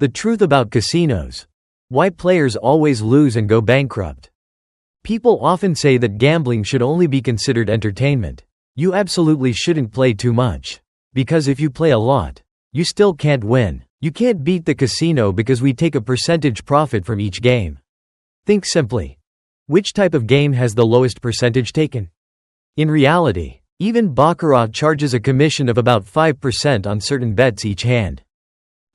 The truth about casinos. Why players always lose and go bankrupt. People often say that gambling should only be considered entertainment. You absolutely shouldn't play too much. Because if you play a lot, you still can't win. You can't beat the casino because we take a percentage profit from each game. Think simply. Which type of game has the lowest percentage taken? In reality, even baccarat charges a commission of about 5% on certain bets each hand.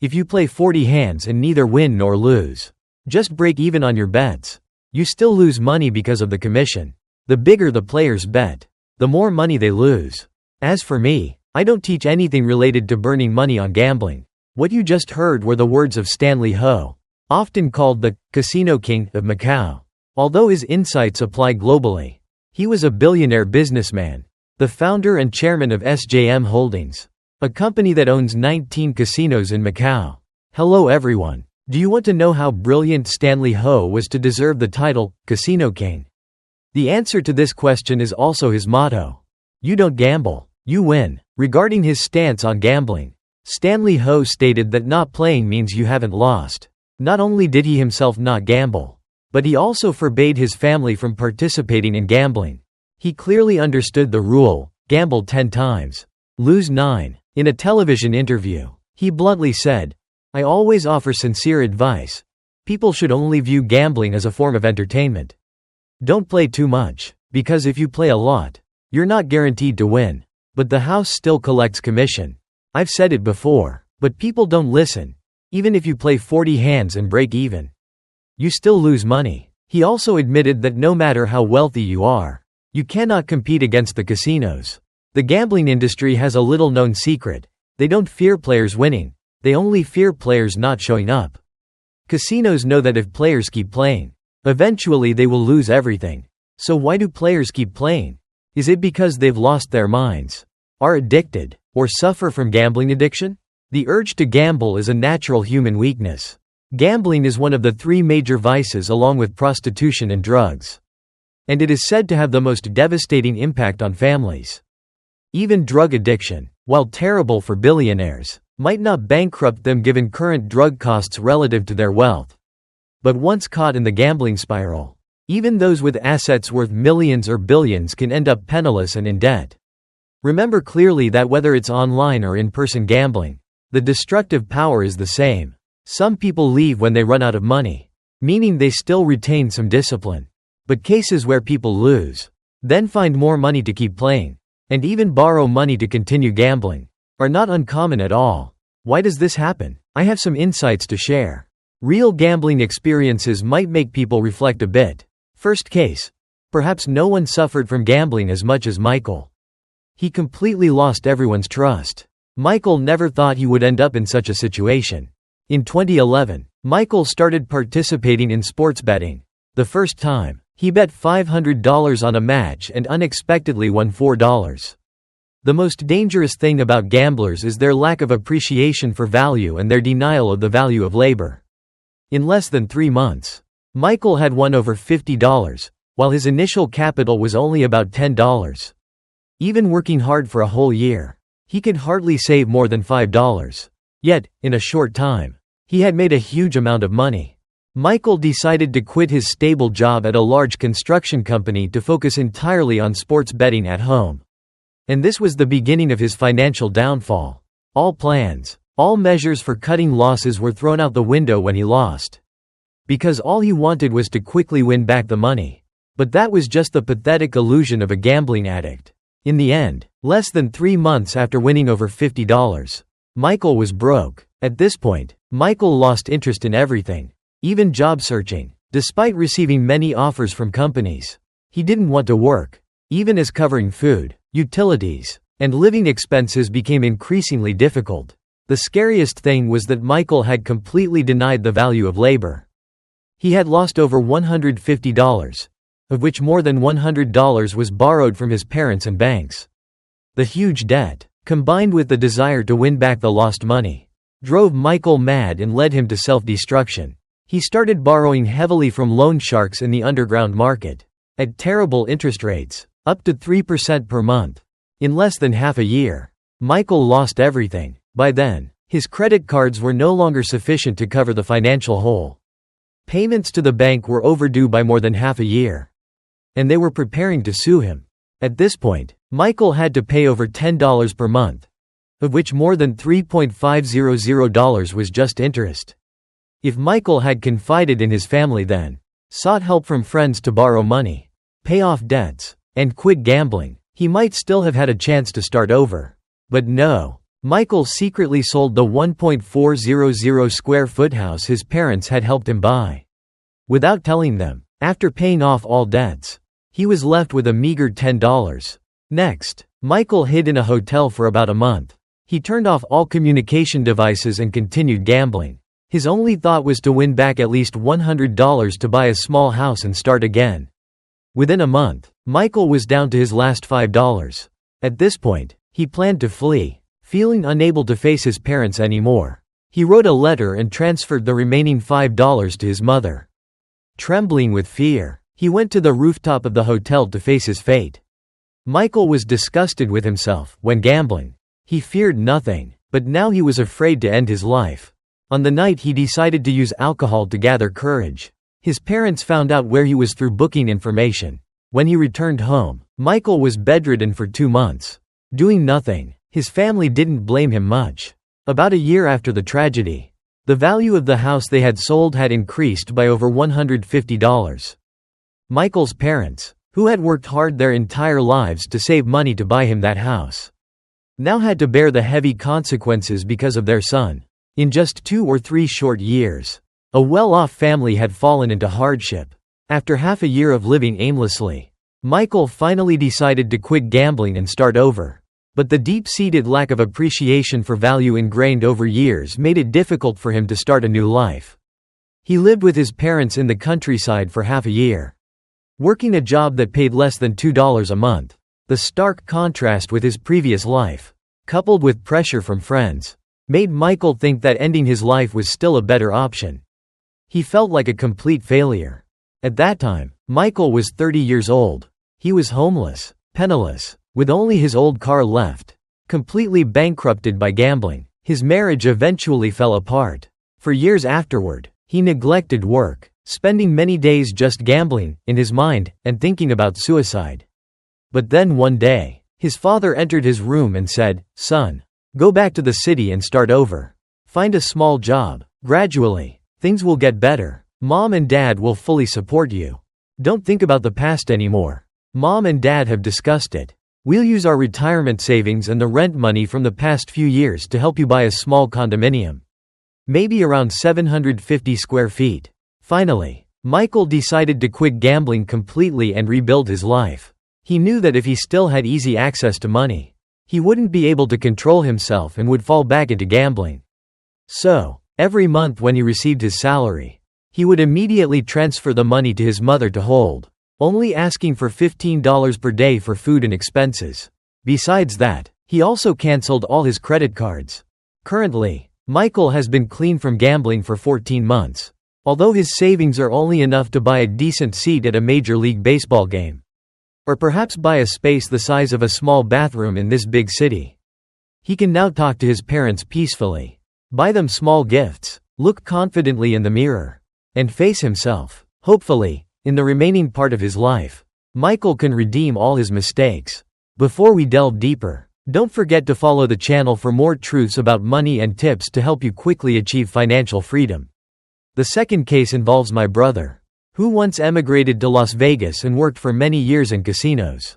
If you play 40 hands and neither win nor lose, just break even on your bets, you still lose money because of the commission. The bigger the players bet, the more money they lose. As for me, I don't teach anything related to burning money on gambling. What you just heard were the words of Stanley Ho, often called the Casino King of Macau. Although his insights apply globally, he was a billionaire businessman, the founder and chairman of SJM Holdings, a company that owns 19 casinos in Macau. Hello everyone. Do you want to know how brilliant Stanley Ho was to deserve the title, Casino King? The answer to this question is also his motto. You don't gamble, you win. Regarding his stance on gambling, Stanley Ho stated that not playing means you haven't lost. Not only did he himself not gamble, but he also forbade his family from participating in gambling. He clearly understood the rule, gamble 10 times, lose 9. In a television interview, he bluntly said, I always offer sincere advice. People should only view gambling as a form of entertainment. Don't play too much, because if you play a lot, you're not guaranteed to win. But the house still collects commission. I've said it before, but people don't listen. Even if you play 40 hands and break even, you still lose money. He also admitted that no matter how wealthy you are, you cannot compete against the casinos. The gambling industry has a little-known secret. They don't fear players winning. They only fear players not showing up. Casinos know that if players keep playing, eventually they will lose everything. So why do players keep playing? Is it because they've lost their minds, are addicted, or suffer from gambling addiction? The urge to gamble is a natural human weakness. Gambling is one of the 3 major vices along with prostitution and drugs. And it is said to have the most devastating impact on families. Even drug addiction, while terrible for billionaires, might not bankrupt them given current drug costs relative to their wealth. But once caught in the gambling spiral, even those with assets worth millions or billions can end up penniless and in debt. Remember clearly that whether it's online or in-person gambling, the destructive power is the same. Some people leave when they run out of money, meaning they still retain some discipline. But cases where people lose, then find more money to keep playing, and even borrow money to continue gambling, are not uncommon at all. Why does this happen? I have some insights to share. Real gambling experiences might make people reflect a bit. First case. Perhaps no one suffered from gambling as much as Michael. He completely lost everyone's trust. Michael never thought he would end up in such a situation. In 2011, Michael started participating in sports betting. The first time, he bet $500 on a match and unexpectedly won $4. The most dangerous thing about gamblers is their lack of appreciation for value and their denial of the value of labor. In less than 3 months, Michael had won over $50, while his initial capital was only about $10. Even working hard for a whole year, he could hardly save more than $5. Yet, in a short time, he had made a huge amount of money. Michael decided to quit his stable job at a large construction company to focus entirely on sports betting at home. And this was the beginning of his financial downfall. All plans, all measures for cutting losses were thrown out the window when he lost. Because all he wanted was to quickly win back the money. But that was just the pathetic illusion of a gambling addict. In the end, less than 3 months after winning over $50, Michael was broke. At this point, Michael lost interest in everything, even job searching. Despite receiving many offers from companies, he didn't want to work, even as covering food, utilities, and living expenses became increasingly difficult. The scariest thing was that Michael had completely denied the value of labor. He had lost over $150, of which more than $100 was borrowed from his parents and banks. The huge debt, combined with the desire to win back the lost money, drove Michael mad and led him to self-destruction. He started borrowing heavily from loan sharks in the underground market, at terrible interest rates, up to 3% per month. In less than half a year, Michael lost everything. By then, His credit cards were no longer sufficient to cover the financial hole. Payments to the bank were overdue by more than half a year. And they were preparing to sue him. At this point, Michael had to pay over $10 per month, of which more than $3,500 was just interest. If Michael had confided in his family then, sought help from friends to borrow money, pay off debts, and quit gambling, he might still have had a chance to start over. But no. Michael secretly sold the 1.400 square foot house his parents had helped him buy. Without telling them, after paying off all debts, he was left with a meager $10. Next, Michael hid in a hotel for about a month. He turned off all communication devices and continued gambling. His only thought was to win back at least $100 to buy a small house and start again. Within a month, Michael was down to his last $5. At this point, he planned to flee, feeling unable to face his parents anymore. He wrote a letter and transferred the remaining $5 to his mother. Trembling with fear, he went to the rooftop of the hotel to face his fate. Michael was disgusted with himself when gambling. He feared nothing, but now he was afraid to end his life. On the night he decided to use alcohol to gather courage. His parents found out where he was through booking information. When he returned home, Michael was bedridden for 2 months. Doing nothing, his family didn't blame him much. About a year after the tragedy, the value of the house they had sold had increased by over $150. Michael's parents, who had worked hard their entire lives to save money to buy him that house, now had to bear the heavy consequences because of their son. In just 2 or 3 short years, a well-off family had fallen into hardship. After half a year of living aimlessly, Michael finally decided to quit gambling and start over. But the deep-seated lack of appreciation for value ingrained over years made it difficult for him to start a new life. He lived with his parents in the countryside for half a year, working a job that paid less than $2 a month. The stark contrast with his previous life, coupled with pressure from friends, made Michael think that ending his life was still a better option. He felt like a complete failure. At that time, Michael was 30 years old. He was homeless, penniless, with only his old car left, completely bankrupted by gambling. His marriage eventually fell apart. For years afterward, he neglected work, spending many days just gambling, in his mind, and thinking about suicide. But then one day, his father entered his room and said, "Son, go back to the city and start over. Find a small job. Gradually, things will get better. Mom and Dad will fully support you. Don't think about the past anymore. Mom and Dad have discussed it. We'll use our retirement savings and the rent money from the past few years to help you buy a small condominium. Maybe around 750 square feet." Finally, Michael decided to quit gambling completely and rebuild his life. He knew that if he still had easy access to money, he wouldn't be able to control himself and would fall back into gambling. So, every month when he received his salary, he would immediately transfer the money to his mother to hold, only asking for $15 per day for food and expenses. Besides that, he also canceled all his credit cards. Currently, Michael has been clean from gambling for 14 months, although his savings are only enough to buy a decent seat at a Major League Baseball game. Or perhaps buy a space the size of a small bathroom in this big city. He can now talk to his parents peacefully, buy them small gifts, look confidently in the mirror, and face himself. Hopefully, in the remaining part of his life, Michael can redeem all his mistakes. Before we delve deeper, don't forget to follow the channel for more truths about money and tips to help you quickly achieve financial freedom. The second case involves my brother, who once emigrated to Las Vegas and worked for many years in casinos.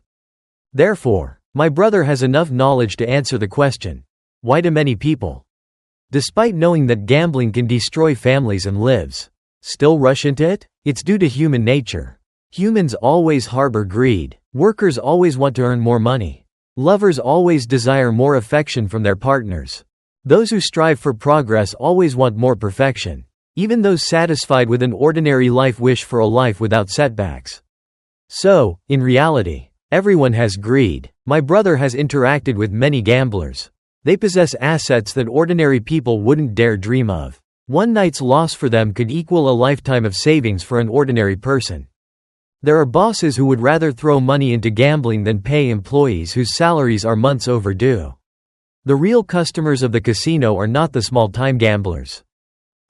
Therefore, my brother has enough knowledge to answer the question, why do many people, despite knowing that gambling can destroy families and lives, still rush into it? It's due to human nature. Humans always harbor greed. Workers always want to earn more money. Lovers always desire more affection from their partners. Those who strive for progress always want more perfection. Even those satisfied with an ordinary life wish for a life without setbacks. So, in reality, everyone has greed. My brother has interacted with many gamblers. They possess assets that ordinary people wouldn't dare dream of. One night's loss for them could equal a lifetime of savings for an ordinary person. There are bosses who would rather throw money into gambling than pay employees whose salaries are months overdue. The real customers of the casino are not the small-time gamblers,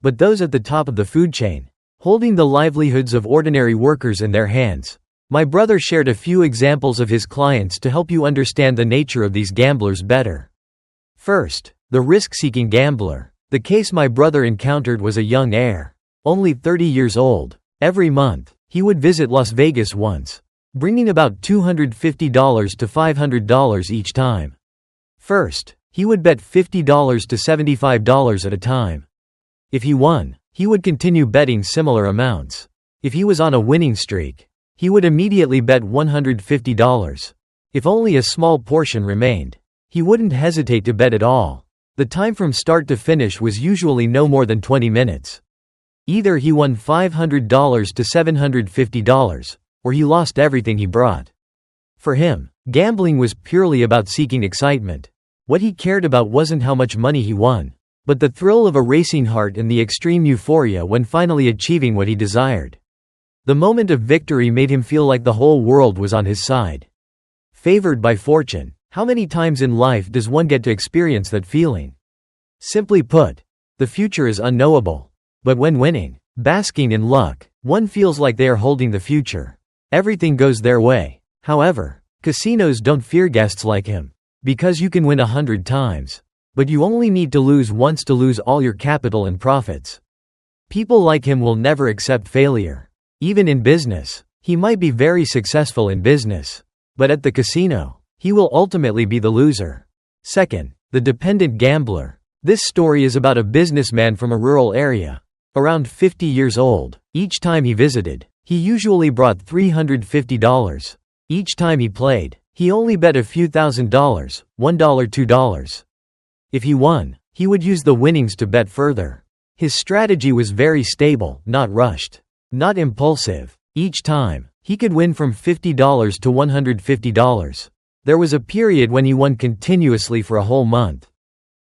but those at the top of the food chain, holding the livelihoods of ordinary workers in their hands. My brother shared a few examples of his clients to help you understand the nature of these gamblers better. First, the risk-seeking gambler. The case my brother encountered was a young heir, only 30 years old. Every month, he would visit Las Vegas once, bringing about $250 to $500 each time. First, he would bet $50 to $75 at a time. If he won, he would continue betting similar amounts. If he was on a winning streak, he would immediately bet $150. If only a small portion remained, he wouldn't hesitate to bet at all. The time from start to finish was usually no more than 20 minutes. Either he won $500 to $750, or he lost everything he brought. For him, gambling was purely about seeking excitement. What he cared about wasn't how much money he won, but the thrill of a racing heart and the extreme euphoria when finally achieving what he desired. The moment of victory made him feel like the whole world was on his side. Favored by fortune. How many times in life does one get to experience that feeling? Simply put, the future is unknowable. But when winning, basking in luck, one feels like they are holding the future. Everything goes their way. However, casinos don't fear guests like him. Because you can win 100 times. But you only need to lose once to lose all your capital and profits. People like him will never accept failure. Even in business, he might be very successful in business. But at the casino, he will ultimately be the loser. Second, the dependent gambler. This story is about a businessman from a rural area. Around 50 years old. Each time he visited, he usually brought $350. Each time he played, he only bet a few $1,000, $1, $2. If he won, he would use the winnings to bet further. His strategy was very stable, not rushed, not impulsive. Each time, he could win from $50 to $150. There was a period when he won continuously for a whole month.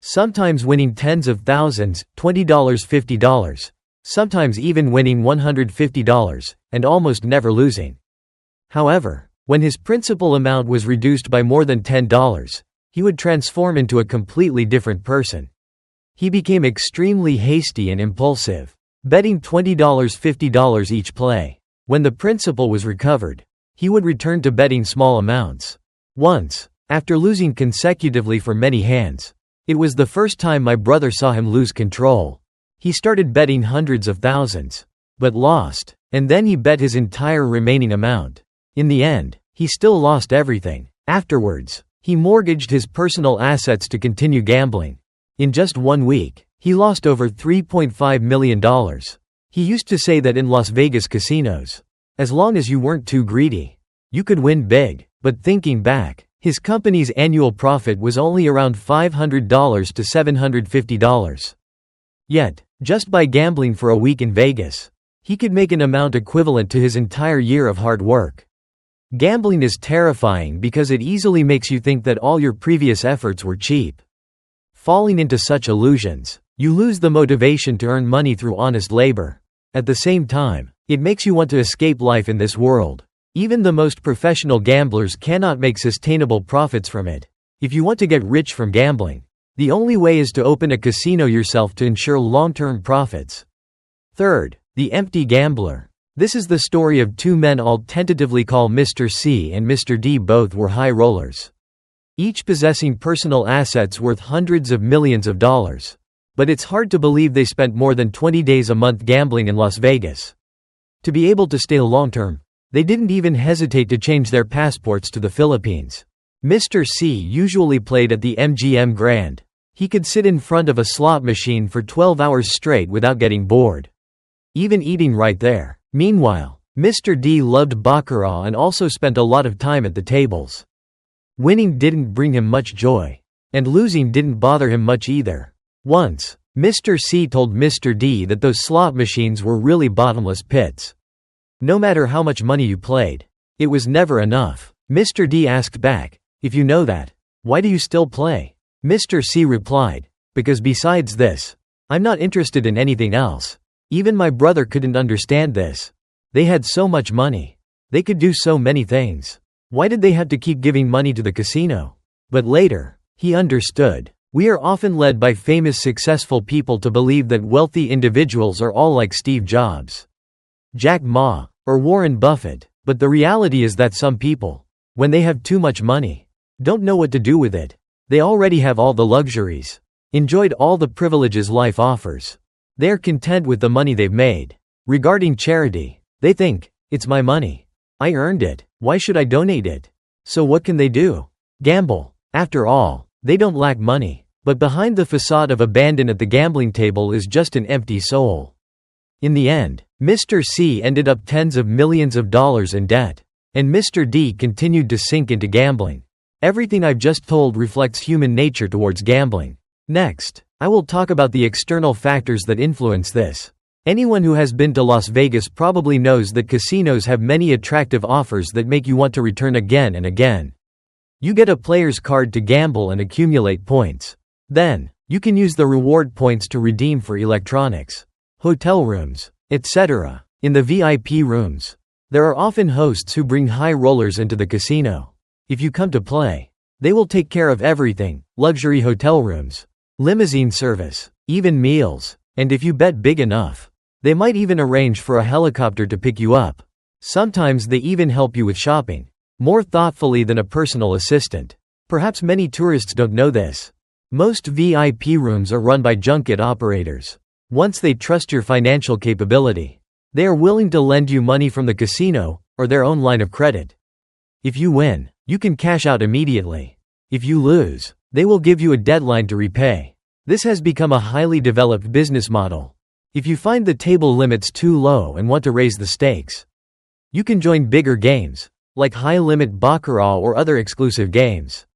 Sometimes winning tens of thousands, $20, $50. Sometimes even winning $150, and almost never losing. However, when his principal amount was reduced by more than $10, he would transform into a completely different person. He became extremely hasty and impulsive, betting $20, $50 each play. When the principal was recovered, he would return to betting small amounts. Once, after losing consecutively for many hands, it was the first time my brother saw him lose control. He started betting hundreds of thousands, but lost, and then he bet his entire remaining amount. In the end, he still lost everything. Afterwards, he mortgaged his personal assets to continue gambling. In just 1 week, he lost over $3.5 million. He used to say that in Las Vegas casinos, as long as you weren't too greedy, you could win big. But thinking back, his company's annual profit was only around $500 to $750. Yet, just by gambling for a week in Vegas, he could make an amount equivalent to his entire year of hard work. Gambling is terrifying because it easily makes you think that all your previous efforts were cheap. Falling into such illusions, you lose the motivation to earn money through honest labor. At the same time, it makes you want to escape life in this world. Even the most professional gamblers cannot make sustainable profits from it. If you want to get rich from gambling, the only way is to open a casino yourself to ensure long-term profits. Third, the empty gambler. This is the story of two men I'll tentatively call Mr. C and Mr. D. Both were high rollers, each possessing personal assets worth hundreds of millions of dollars. But it's hard to believe they spent more than 20 days a month gambling in Las Vegas. To be able to stay long-term, they didn't even hesitate to change their passports to the Philippines. Mr. C usually played at the MGM Grand. He could sit in front of a slot machine for 12 hours straight without getting bored, even eating right there. Meanwhile, Mr. D loved baccarat and also spent a lot of time at the tables. Winning didn't bring him much joy, and losing didn't bother him much either. Once, Mr. C told Mr. D that those slot machines were really bottomless pits. No matter how much money you played, it was never enough. Mr. D asked back, "If you know that, why do you still play?" Mr. C replied, "Because besides this, I'm not interested in anything else." Even my brother couldn't understand this. They had so much money. They could do so many things. Why did they have to keep giving money to the casino? But later, He understood. We are often led by famous successful people to believe that wealthy individuals are all like Steve Jobs, Jack Ma, or Warren Buffett, but the reality is that some people, when they have too much money, don't know what to do with it. They already have all the luxuries, enjoyed all the privileges life offers. They are content with the money they've made. Regarding charity, they think, it's my money. I earned it. Why should I donate it? So what can they do? Gamble. After all, they don't lack money. But behind the facade of abandon at the gambling table is just an empty soul. In the end, Mr. C ended up tens of millions of dollars in debt. And Mr. D continued to sink into gambling. Everything I've just told reflects human nature towards gambling. Next, I will talk about the external factors that influence this. Anyone who has been to Las Vegas probably knows that casinos have many attractive offers that make you want to return again and again. You get a player's card to gamble and accumulate points. Then, you can use the reward points to redeem for electronics, hotel rooms, etc. In the VIP rooms, there are often hosts who bring high rollers into the casino. If you come to play, they will take care of everything: luxury hotel rooms, limousine service, even meals, and if you bet big enough, they might even arrange for a helicopter to pick you up. Sometimes they even help you with shopping, more thoughtfully than a personal assistant. Perhaps many tourists don't know this. Most VIP rooms are run by junket operators. Once they trust your financial capability, they are willing to lend you money from the casino, or their own line of credit. If you win, you can cash out immediately. If you lose, they will give you a deadline to repay. This has become a highly developed business model. If you find the table limits too low and want to raise the stakes, you can join bigger games, like high-limit baccarat or other exclusive games.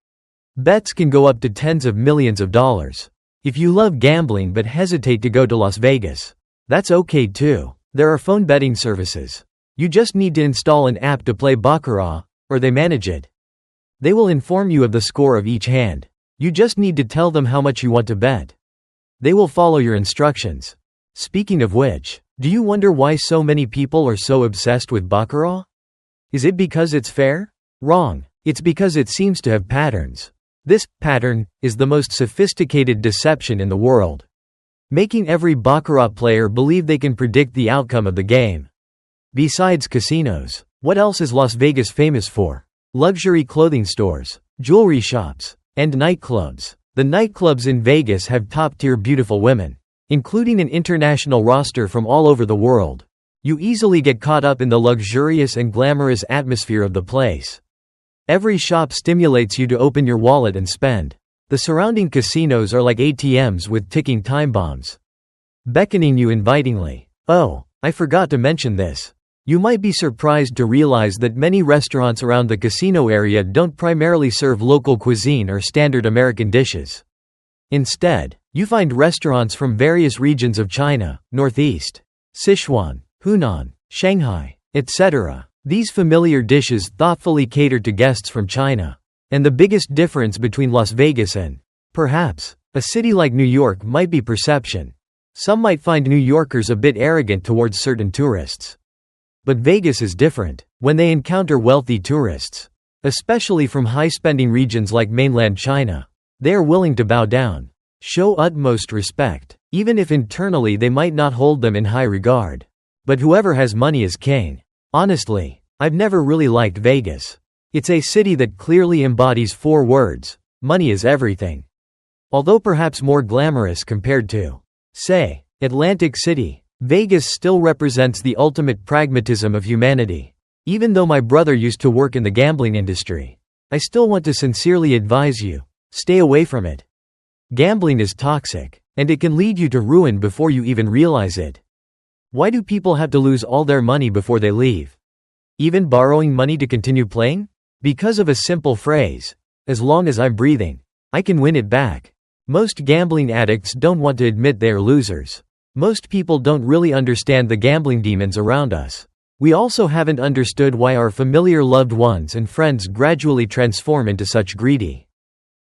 Bets can go up to tens of millions of dollars. If you love gambling but hesitate to go to Las Vegas, that's okay too. There are phone betting services. You just need to install an app to play baccarat, or they manage it. They will inform you of the score of each hand. You just need to tell them how much you want to bet. They will follow your instructions. Speaking of which, do you wonder why so many people are so obsessed with baccarat? Is it because it's fair? Wrong. It's because it seems to have patterns. This pattern is the most sophisticated deception in the world, making every baccarat player believe they can predict the outcome of the game. Besides casinos, what else is Las Vegas famous for? Luxury clothing stores, jewelry shops, and nightclubs. The nightclubs in Vegas have top-tier beautiful women, including an international roster from all over the world. You easily get caught up in the luxurious and glamorous atmosphere of the place. Every shop stimulates you to open your wallet and spend. The surrounding casinos are like ATMs with ticking time bombs, beckoning you invitingly. Oh, I forgot to mention this. You might be surprised to realize that many restaurants around the casino area don't primarily serve local cuisine or standard American dishes. Instead, you find restaurants from various regions of China, Northeast, Sichuan, Hunan, Shanghai, etc. These familiar dishes thoughtfully cater to guests from China. And the biggest difference between Las Vegas and, perhaps, a city like New York might be perception. Some might find New Yorkers a bit arrogant towards certain tourists. But Vegas is different. When they encounter wealthy tourists, especially from high-spending regions like mainland China, they are willing to bow down, show utmost respect, even if internally they might not hold them in high regard. But whoever has money is king. Honestly, I've never really liked Vegas. It's a city that clearly embodies 4 words: money is everything. Although perhaps more glamorous compared to, say, Atlantic City, Vegas still represents the ultimate pragmatism of humanity. Even though my brother used to work in the gambling industry, I still want to sincerely advise you, stay away from it. Gambling is toxic, and it can lead you to ruin before you even realize it. Why do people have to lose all their money before they leave? Even borrowing money to continue playing? Because of a simple phrase: as long as I'm breathing, I can win it back. Most gambling addicts don't want to admit they are losers. Most people don't really understand the gambling demons around us. We also haven't understood why our familiar loved ones and friends gradually transform into such greedy,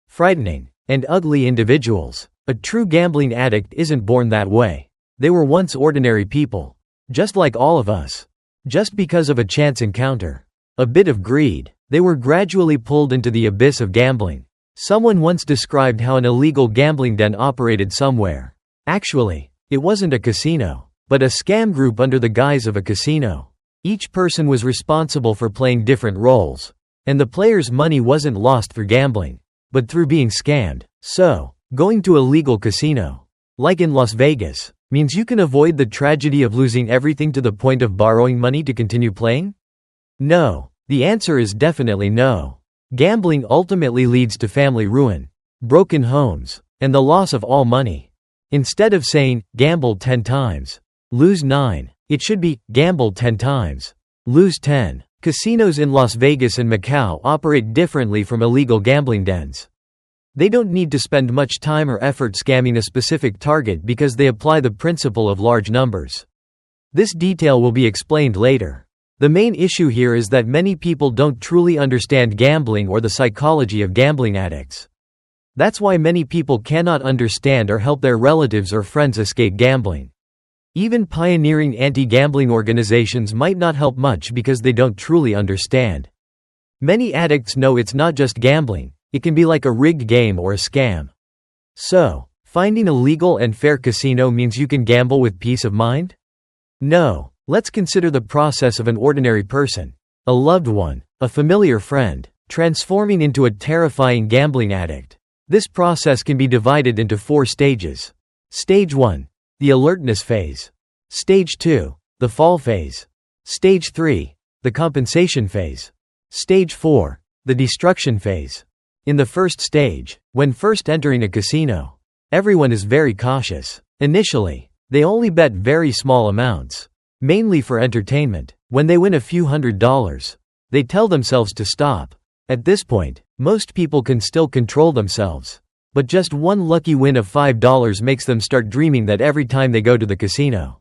frightening, and ugly individuals. A true gambling addict isn't born that way. They were once ordinary people, just like all of us. Just because of a chance encounter, a bit of greed, they were gradually pulled into the abyss of gambling. Someone once described how an illegal gambling den operated somewhere. Actually, it wasn't a casino, but a scam group under the guise of a casino. Each person was responsible for playing different roles, and the players' money wasn't lost through gambling, but through being scammed. So, going to a legal casino, like in Las Vegas, means you can avoid the tragedy of losing everything to the point of borrowing money to continue playing? No. The answer is definitely no. Gambling ultimately leads to family ruin, broken homes, and the loss of all money. Instead of saying, gamble 10 times, lose 9, it should be, gamble 10 times, lose 10. Casinos in Las Vegas and Macau operate differently from illegal gambling dens. They don't need to spend much time or effort scamming a specific target because they apply the principle of large numbers. This detail will be explained later. The main issue here is that many people don't truly understand gambling or the psychology of gambling addicts. That's why many people cannot understand or help their relatives or friends escape gambling. Even pioneering anti-gambling organizations might not help much because they don't truly understand. Many addicts know it's not just gambling, it can be like a rigged game or a scam. So, finding a legal and fair casino means you can gamble with peace of mind? No. Let's consider the process of an ordinary person, a loved one, a familiar friend, transforming into a terrifying gambling addict. This process can be divided into 4 stages. Stage 1. The alertness phase. Stage 2. The fall phase. Stage 3. The compensation phase. Stage 4. The destruction phase. In the first stage, when first entering a casino, everyone is very cautious. Initially, they only bet very small amounts, mainly for entertainment. When they win a few $100s, they tell themselves to stop. At this point, most people can still control themselves. But just one lucky win of $5 makes them start dreaming that every time they go to the casino,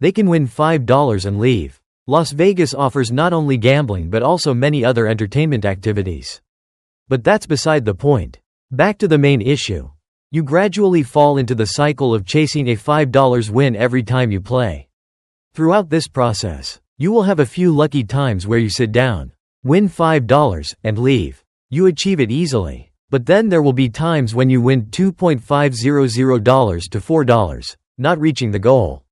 they can win $5 and leave. Las Vegas offers not only gambling but also many other entertainment activities. But that's beside the point. Back to the main issue. You gradually fall into the cycle of chasing a $5 win every time you play. Throughout this process, you will have a few lucky times where you sit down, win $5, and leave. You achieve it easily. But then there will be times when you win $2.500 to $4, not reaching the goal.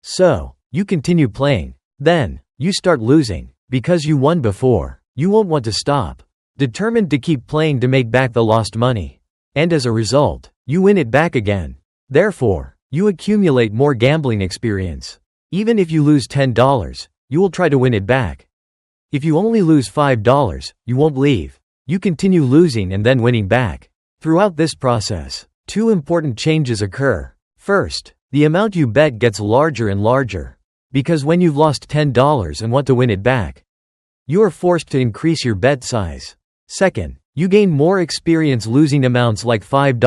So, you continue playing. Then, you start losing. Because you won before, you won't want to stop, determined to keep playing to make back the lost money. And as a result, you win it back again. Therefore, you accumulate more gambling experience. Even if you lose $10, you will try to win it back. If you only lose $5, you won't leave. You continue losing and then winning back. Throughout this process, 2 important changes occur. First, the amount you bet gets larger and larger. Because when you've lost $10 and want to win it back, you are forced to increase your bet size. Second, you gain more experience losing amounts like $5,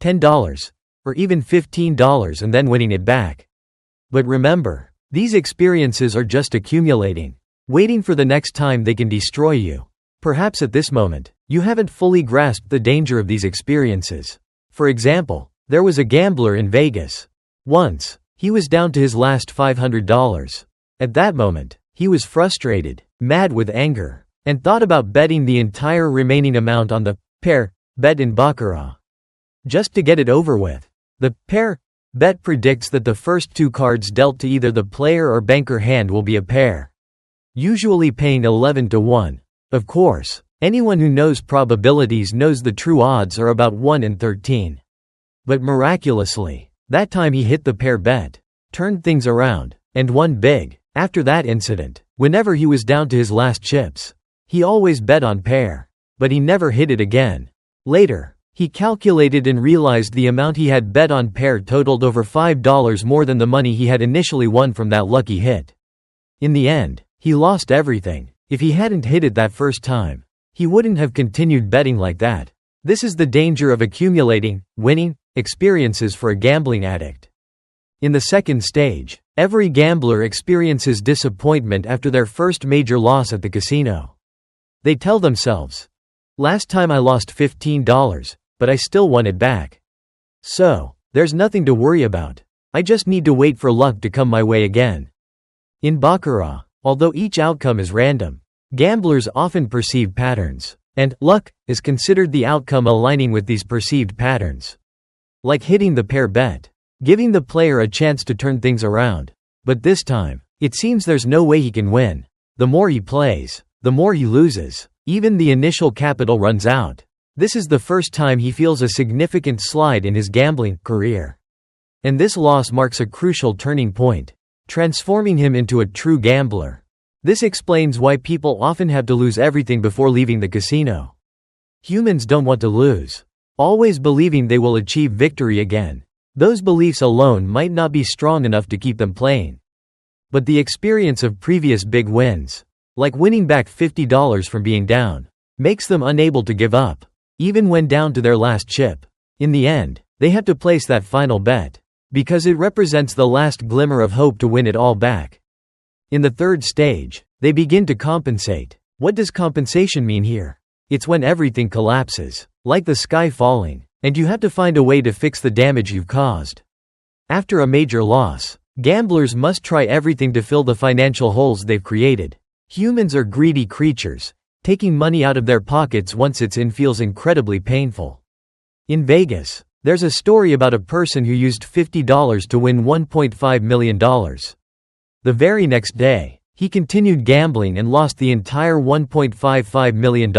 $10, or even $15 and then winning it back. But remember, these experiences are just accumulating, waiting for the next time they can destroy you. Perhaps at this moment, you haven't fully grasped the danger of these experiences. For example, there was a gambler in Vegas. Once, he was down to his last $500. At that moment, he was frustrated, mad with anger, and thought about betting the entire remaining amount on the pair bet in baccarat, just to get it over with. The pair bet predicts that the first 2 cards dealt to either the player or banker hand will be a pair, usually paying 11 to 1. Of course, anyone who knows probabilities knows the true odds are about 1 in 13. But miraculously, that time he hit the pair bet, turned things around, and won big. After that incident, whenever he was down to his last chips, he always bet on pair. But he never hit it again. Later, he calculated and realized the amount he had bet on pair totaled over $5 more than the money he had initially won from that lucky hit. In the end, he lost everything. If he hadn't hit it that first time, he wouldn't have continued betting like that. This is the danger of accumulating, winning, experiences for a gambling addict. In the second stage, every gambler experiences disappointment after their first major loss at the casino. They tell themselves, "Last time I lost $15, but I still won it back. So, there's nothing to worry about. I just need to wait for luck to come my way again." In baccarat, although each outcome is random, gamblers often perceive patterns. And luck is considered the outcome aligning with these perceived patterns. Like hitting the pair bet, giving the player a chance to turn things around. But this time, it seems there's no way he can win. The more he plays, the more he loses. Even the initial capital runs out. This is the first time he feels a significant slide in his gambling career. And this loss marks a crucial turning point, transforming him into a true gambler. This explains why people often have to lose everything before leaving the casino. Humans don't want to lose, always believing they will achieve victory again. Those beliefs alone might not be strong enough to keep them playing. But the experience of previous big wins, like winning back $50 from being down, makes them unable to give up, even when down to their last chip. In the end, they have to place that final bet, because it represents the last glimmer of hope to win it all back. In the third stage, they begin to compensate. What does compensation mean here? It's when everything collapses, like the sky falling, and you have to find a way to fix the damage you've caused. After a major loss, gamblers must try everything to fill the financial holes they've created. Humans are greedy creatures. Taking money out of their pockets once it's in feels incredibly painful. In Vegas, there's a story about a person who used $50 to win $1.5 million. The very next day, he continued gambling and lost the entire $1.55 million.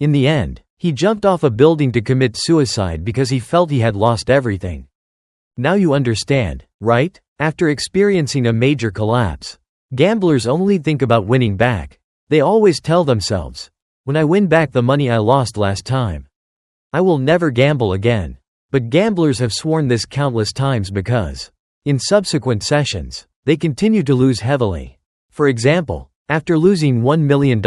In the end, he jumped off a building to commit suicide because he felt he had lost everything. Now you understand, right? After experiencing a major collapse, gamblers only think about winning back. They always tell themselves, when I win back the money I lost last time, I will never gamble again. But gamblers have sworn this countless times because, in subsequent sessions, they continue to lose heavily. For example, after losing $1 million,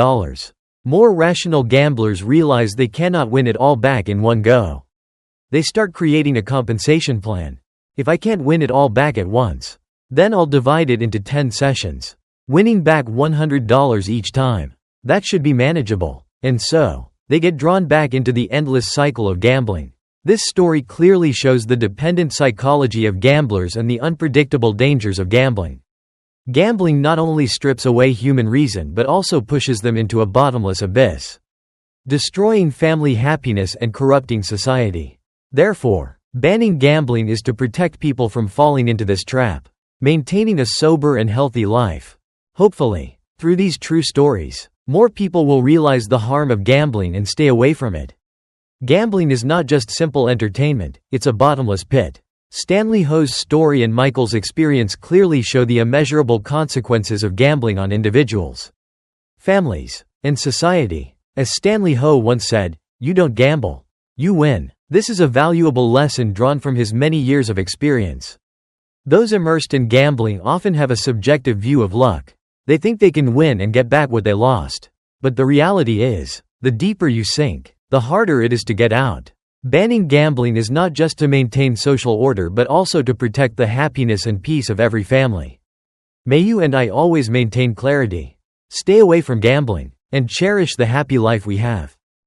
more rational gamblers realize they cannot win it all back in one go. They start creating a compensation plan. If I can't win it all back at once, then I'll divide it into 10 sessions, winning back $100 each time. That should be manageable. And so, they get drawn back into the endless cycle of gambling. This story clearly shows the dependent psychology of gamblers and the unpredictable dangers of gambling. Gambling not only strips away human reason but also pushes them into a bottomless abyss, destroying family happiness and corrupting society. Therefore, banning gambling is to protect people from falling into this trap, maintaining a sober and healthy life. Hopefully, through these true stories, more people will realize the harm of gambling and stay away from it. Gambling is not just simple entertainment, it's a bottomless pit. Stanley Ho's story and Michael's experience clearly show the immeasurable consequences of gambling on individuals, families, and society. As Stanley Ho once said, "You don't gamble, you win." This is a valuable lesson drawn from his many years of experience. Those immersed in gambling often have a subjective view of luck. They think they can win and get back what they lost. But the reality is, the deeper you sink, the harder it is to get out. Banning gambling is not just to maintain social order but also to protect the happiness and peace of every family. May you and I always maintain clarity, stay away from gambling, and cherish the happy life we have.